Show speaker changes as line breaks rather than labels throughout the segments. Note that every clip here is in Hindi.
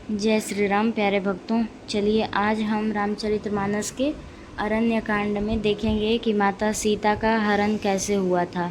जय श्री राम प्यारे भक्तों। चलिए आज हम रामचरितमानस के अरण्य कांड में देखेंगे कि माता सीता का हरण कैसे हुआ था।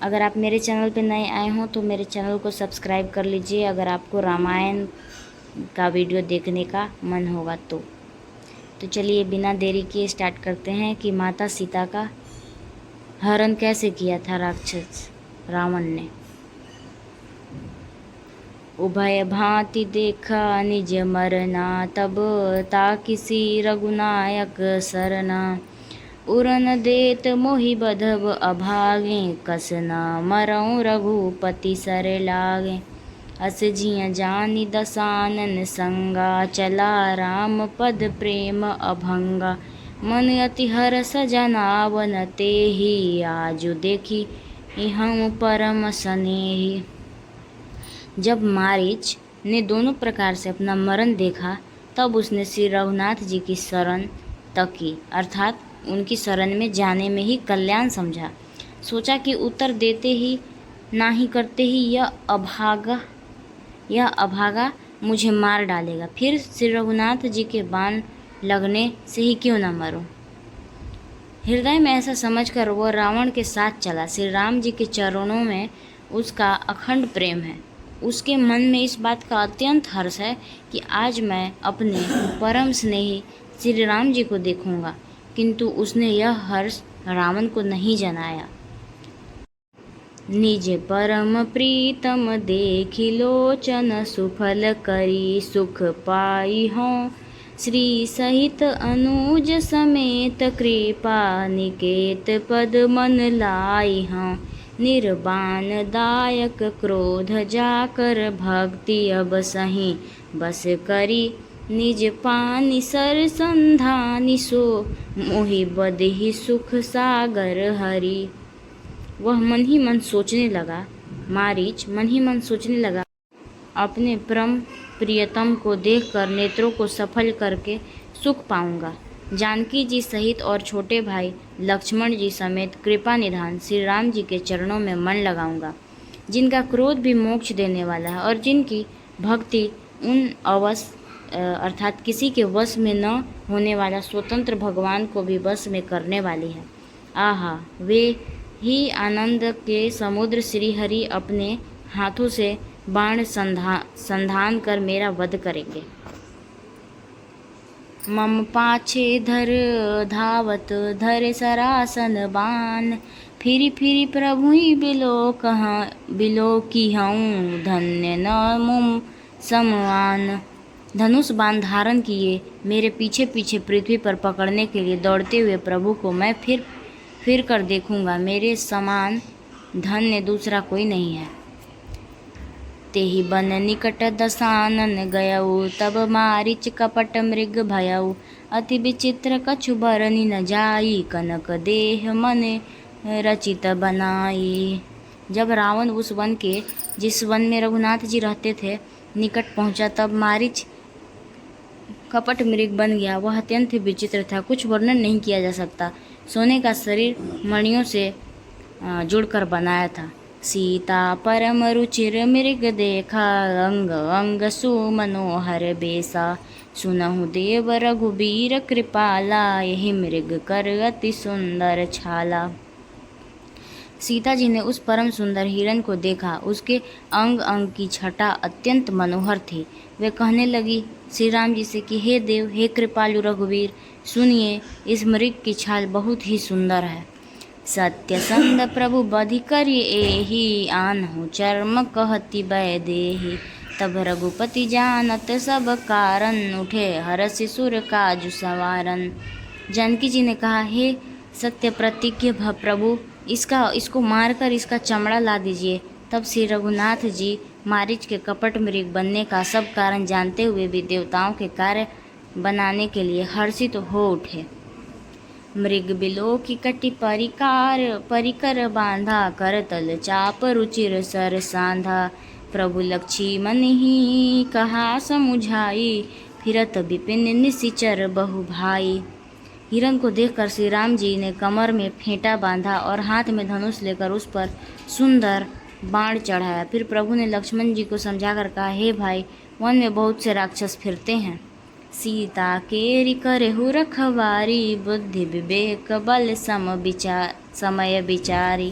अगर आप मेरे चैनल पर नए आए हों तो मेरे चैनल को सब्सक्राइब कर लीजिए अगर आपको रामायण का वीडियो देखने का मन होगा तो चलिए बिना देरी किए स्टार्ट करते हैं कि माता सीता का हरण कैसे किया था राक्षस रावण ने। उभय भांति देखा निज मरना, तब ताकिसी रघुनायक सरना। उरन देत मोहि बधब अभागे, कसना मरऊँ रघुपति सर लागे। अस जिय जानि दसानन संगा, चला राम पद प्रेम अभंगा। मन अति हरस जनावन तेहि, आजु देखी हम परम स्नेही। जब मारीच ने दोनों प्रकार से अपना मरण देखा तब उसने श्री रघुनाथ जी की शरण तकी, अर्थात उनकी शरण में जाने में ही कल्याण समझा। सोचा कि उत्तर देते ही ना ही करते ही यह अभागा मुझे मार डालेगा, फिर श्री रघुनाथ जी के बाण लगने से ही क्यों ना मरूं। हृदय में ऐसा समझकर वह रावण के साथ चला। श्री राम जी के चरणों में उसका अखंड प्रेम है। उसके मन में इस बात का अत्यंत हर्ष है कि आज मैं अपने परम स्नेही श्री राम जी को देखूंगा, किंतु उसने यह हर्ष रावण को नहीं जनाया। निज परम प्रीतम देखि लोचन, सुफल करी सुख पाई हों। श्री सहित अनुज समेत, कृपा निकेत पद मन लाई हों। निर्बाण दायक क्रोध जाकर, भक्ति अब सही बस करी। निज पानि सर संधानि, सो मोहि बदहि सुख सागर हरि। वह मन ही मन सोचने लगा, मारीच मन ही मन सोचने लगा, अपने परम प्रियतम को देखकर नेत्रों को सफल करके सुख पाऊंगा। जानकी जी सहित और छोटे भाई लक्ष्मण जी समेत कृपा निधान श्री राम जी के चरणों में मन लगाऊंगा, जिनका क्रोध भी मोक्ष देने वाला है और जिनकी भक्ति उन अवश अर्थात किसी के वश में न होने वाला स्वतंत्र भगवान को भी वश में करने वाली है। आहा, वे ही आनंद के समुद्र श्री हरि अपने हाथों से बाण संधान कर मेरा वध करेंगे। मम पाछे धर धावत, धरे सरासन बाण। फिरी फिरी प्रभु ही बिलो की हूँ, धन्य न मुम समवान। धनुष बाण धारण किए मेरे पीछे पीछे पृथ्वी पर पकड़ने के लिए दौड़ते हुए प्रभु को मैं फिर कर देखूंगा। मेरे समान धन्य दूसरा कोई नहीं है। तेहि बन निकट दसानन गयऊ, तब मारिच कपट मृग भयऊ। अति विचित्र कछु बरनि न जाई, कनक देह मन रचित बनाई। जब रावण उस वन के जिस वन में रघुनाथ जी रहते थे निकट पहुंचा, तब मारिच कपट मृग बन गया। वह अत्यंत विचित्र था, कुछ वर्णन नहीं किया जा सकता। सोने का शरीर मणियों से जुड़कर बनाया था। सीता परम रुचिर मृग देखा, अंग अंग सुमनोहर बेसा। सुनहु देव रघुबीर कृपाला, यही मृग कर अति सुंदर छाला। सीता जी ने उस परम सुंदर हिरण को देखा। उसके अंग अंग की छटा अत्यंत मनोहर थी। वे कहने लगी श्री राम जी से कि हे देव, हे कृपालु रघुवीर, सुनिए, इस मृग की छाल बहुत ही सुंदर है। सत्यसंध प्रभु बधि करि एहि, आनहु चर्म कहति बै देहि। तब रघुपति जानत सब कारण, उठे हरषि सुर काजु सवारन। जानकी जी ने कहा, हे सत्य प्रतिज्ञ प्रभु, इसको मारकर इसका चमड़ा ला दीजिए। तब श्री रघुनाथ जी मारीच के कपट मृग बनने का सब कारण जानते हुए भी देवताओं के कार्य बनाने के लिए हर्षित हो उठे। मृग बिलो की कटि परिकर बांधा, करतल चाप रुचिर सर सांधा। प्रभु लक्ष्मण ही कहा समुझाई, फिरत विपिन निशिचर बहु भाई। हिरण को देखकर श्री राम जी ने कमर में फेंटा बांधा और हाथ में धनुष लेकर उस पर सुंदर बाण चढ़ाया। फिर प्रभु ने लक्ष्मण जी को समझाकर कहा, हे भाई, वन में बहुत से राक्षस फिरते हैं। सीता केरि करहु रखवारी, बुद्धि विवेक बल समय विचारी।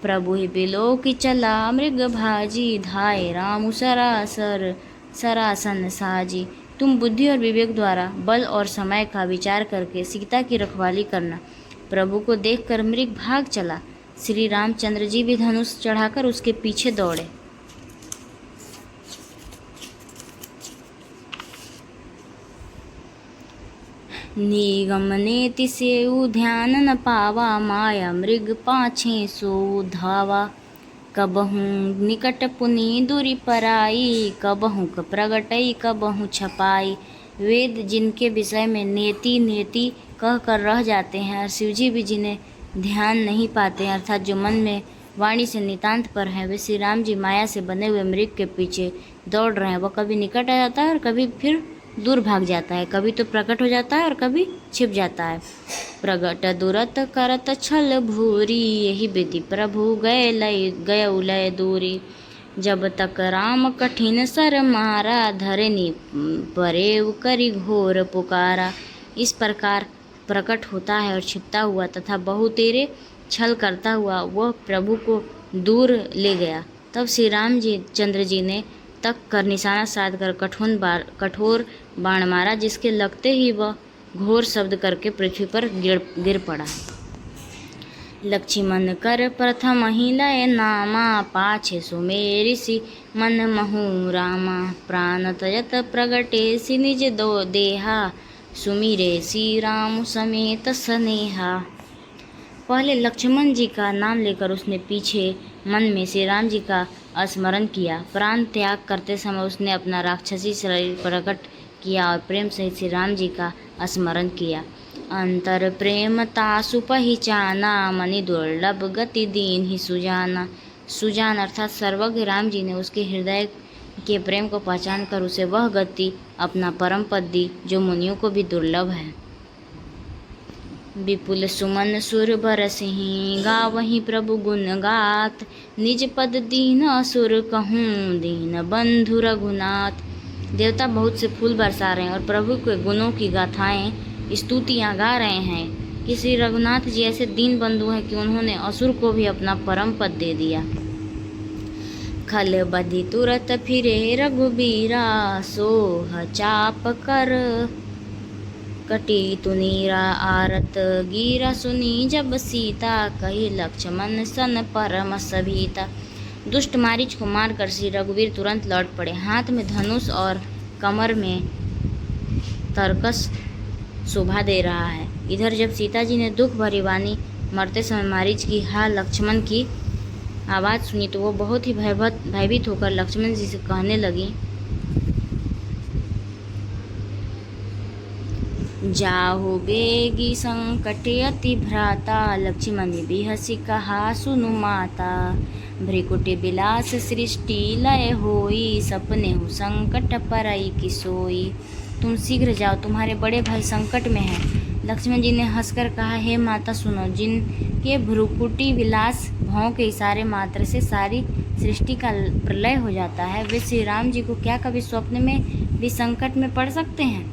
प्रभु ही बिलोकि चला मृग भाजी, धाये रामु सरासन साजी। तुम बुद्धि और विवेक द्वारा बल और समय का विचार करके सीता की रखवाली करना। प्रभु को देखकर मृग भाग चला। श्री रामचंद्र जी भी धनुष चढ़ाकर उसके पीछे दौड़े। निगम नेति सेउ ध्यान न पावा, माया मृग पाछे सो धावा। कबहू निकट पुनि दूरी पराई, कबहू प्रगटई कबहू छपाई। वेद जिनके विषय में नेति नेति कह कर रह जाते हैं और शिवजी भी जिन्हें ध्यान नहीं पाते हैं, अर्थात जो मन में वाणी से नितांत पर है, वे श्री राम जी माया से बने हुए मृग के पीछे दौड़ रहे हैं। वह कभी निकट आ जाता है और कभी फिर दूर भाग जाता है, कभी तो प्रकट हो जाता है और कभी छिप जाता है। प्रगट दुरत करत छल भूरी, यही विधि प्रभु गए लय दूरी। जब तक राम कठिन सर मारा, धरनी परेव करी घोर पुकारा। इस प्रकार प्रकट होता है और छिपता हुआ तथा बहुतेरे छल करता हुआ वह प्रभु को दूर ले गया। तब श्री राम जी चंद्र जी ने तक कर निशाना साध कर कठोर बाण मारा, जिसके लगते ही वह घोर शब्द करके पृथ्वी पर गिर पड़ा। लक्ष्मण कर प्रथम ही लय नामा, पाछे सुमेरि सी मन महु रामा। प्राण तयत प्रगटे सी निज दो देहा, सुमिरे सी राम समेत स्नेहा। पहले लक्ष्मण जी का नाम लेकर उसने पीछे मन में श्री राम जी का स्मरण किया। प्राण त्याग करते समय उसने अपना राक्षसी शरीर प्रकट किया और प्रेम सहित श्री राम जी का स्मरण किया। अंतर प्रेम तासु पहिचाना, मनि दुर्लभ गति दीन ही सुजाना। सुजान अर्थात सर्वज्ञ राम जी ने उसके हृदय के प्रेम को पहचान कर उसे वह गति अपना परम पद दी जो मुनियों को भी दुर्लभ है। विपुल सुमन सुर बरसिहि, गावहि प्रभु गुण गात। निज पद दीन असुर कहूँ, दीन बंधु रघुनाथ। देवता बहुत से फूल बरसा रहे हैं और प्रभु के गुणों की गाथाएं स्तुतियाँ गा रहे हैं कि श्री रघुनाथ जी ऐसे दीन बंधु हैं कि उन्होंने असुर को भी अपना परम पद दे दिया। खल बधि तुरत फिरे रघुबीरा, सोह चाप कर कटी तुनीरा। आरत गिरा सुनी जब सीता, कही लक्ष्मण सन परम सभीता। दुष्ट मारीच को मारकर श्री रघुवीर तुरंत लौट पड़े, हाथ में धनुष और कमर में तरकस शोभा दे रहा है। इधर जब सीता जी ने दुख भरी वाणी मरते समय मारीच की हा लक्ष्मण की आवाज़ सुनी तो वो बहुत ही भयभीत होकर लक्ष्मण जी से कहने लगी, जाहु बेगी संकटे अति भ्राता। लक्ष्मण बिहसी कहा सुनु माता, भ्रिकुटि बिलास सृष्टि लय होई। सपने हु संकट परई की सोई। तुम शीघ्र जाओ, तुम्हारे बड़े भाई संकट में हैं। लक्ष्मण जी ने हंसकर कहा, हे माता सुनो, जिनके भ्रुकुटि विलास भाव के इशारे मात्र से सारी सृष्टि का प्रलय हो जाता है, वे श्री राम जी को क्या कभी स्वप्न में भी संकट में पड़ सकते हैं।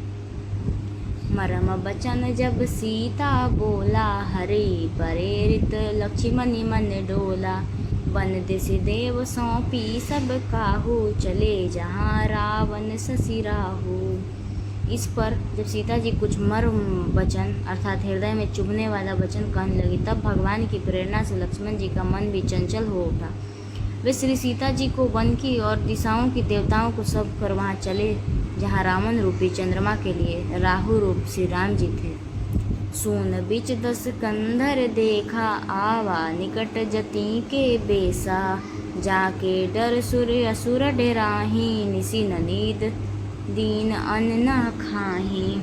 मरम बचन जब सीता बोला, हरे प्रेरित लक्ष्मण मन डोला। वन दिस देव सौंपी सब काहू, चले जहाँ रावण ससिराहू। इस पर जब सीता जी कुछ मर्म वचन अर्थात हृदय में चुभने वाला वचन कहने लगी, तब भगवान की प्रेरणा से लक्ष्मण जी का मन भी चंचल हो उठा। वे श्री सीता जी को वन की और दिशाओं की देवताओं को सब कर वहाँ चले जहाँ रावण रूपी चंद्रमा के लिए राहु रूप श्री राम जी थे। सोन बिच 10 कंधर देखा, आवा निकट जति के बेसा। जाके डर सूर्य असुर डेराही, निसी नींद दीन अन्न न खाही।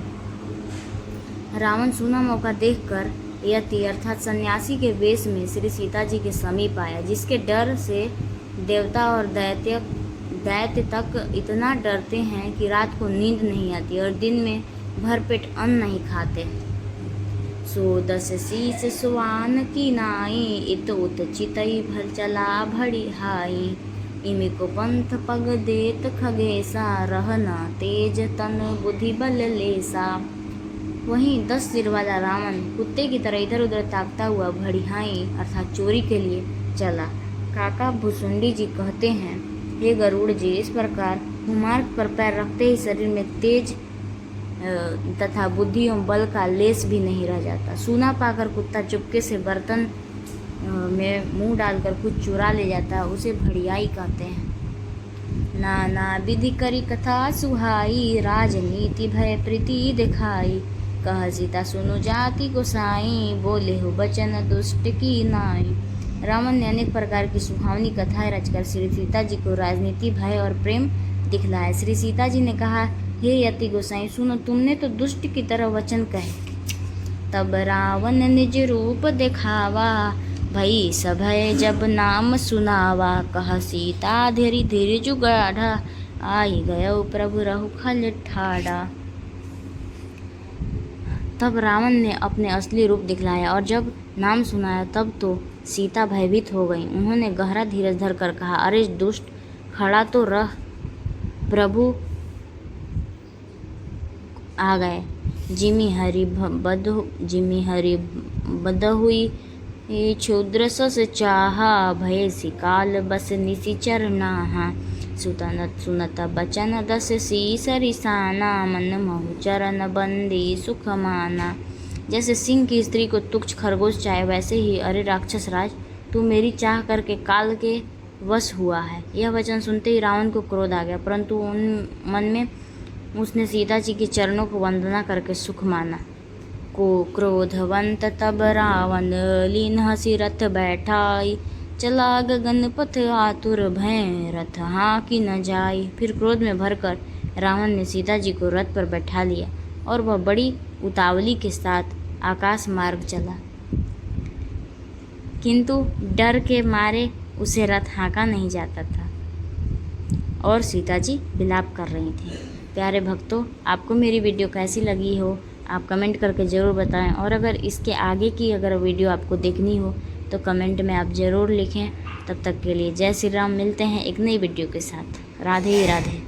रावण सूना मौका देखकर यति अर्थात सन्यासी के वेश में श्री सीता जी के समीप आया, जिसके डर से देवता और दैत्य तक इतना डरते हैं कि रात को नींद नहीं आती और दिन में भरपेट अन्न नहीं खाते। सो 10 शीस सुवान की नाई, इत उत चितई भर चला भड़ी हाई। इमिको पंथ पग देत खगेसा, रहना तेज तन बुद्धि बल लेसा। वहीं 10 सिर वाला रावण कुत्ते की तरह इधर उधर ताकता हुआ भड़िहाई अर्थात चोरी के लिए चला। काका भुसुंडी जी कहते हैं, हे गरुड़ जी, इस प्रकार कुमार्ग पर पैर रखते ही शरीर में तेज तथा बुद्धि एवं बल का लेस भी नहीं रह जाता। सूना पाकर कुत्ता चुपके से बर्तन में मुंह डालकर कुछ चुरा ले जाता, उसे भड़ियाई कहते हैं। नाना विधि करी कथा सुहाई, राजनीति भय प्रीति दिखाई। कह सीता सुनो जाति गोसाई, बोले हो बचन दुष्ट की नाई। रावण ने अनेक प्रकार की सुहावनी कथाएं रचकर श्री सीता जी को राजनीति भय और प्रेम दिखलाया। श्री सीता जी ने कहा, हे यति गोसाई सुनो, तुमने तो दुष्ट की तरह वचन कहे। तब रावण निज रूप दिखावा, भई सभय जब नाम सुनावा। कह सीता धीरे धीरे जुगाढ़ा, आई गयो प्रभु रहु खल ठाड़ा। तब रावण ने अपने असली रूप दिखलाया और जब नाम सुनाया तब तो सीता भयभीत हो गई। उन्होंने गहरा धीरज धरकर कहा, अरे दुष्ट, खड़ा तो रह, प्रभु आ गए। जिमी हरि बद हुई क्षुद्र सस चाहा, भय सिकाल बस निशिचर नाहा। सुनत बचन दस शीस रिसाना, मन महु चरण बंदी सुख माना। जैसे सिंह की स्त्री को तुच्छ खरगोश चाहे, वैसे ही अरे राक्षस राज, तू मेरी चाह करके काल के वश हुआ है। यह वचन सुनते ही रावण को क्रोध आ गया, परंतु उन मन में उसने सीता जी के चरणों को वंदना करके सुख माना। को क्रोधवंत तब रावण, लीन हसी रथ बैठाई। चला गगन पथ आतुर, भय रथ हाँ की न जाई। फिर क्रोध में भरकर रावण ने सीता जी को रथ पर बैठा लिया और वह बड़ी उतावली के साथ आकाश मार्ग चला, किंतु डर के मारे उसे रथ हाँका नहीं जाता था और सीता जी विलाप कर रही थी। प्यारे भक्तों, आपको मेरी वीडियो कैसी लगी हो आप कमेंट करके ज़रूर बताएं, और अगर इसके आगे की अगर वीडियो आपको देखनी हो तो कमेंट में आप ज़रूर लिखें। तब तक के लिए जय श्री राम। मिलते हैं एक नई वीडियो के साथ। राधे राधे।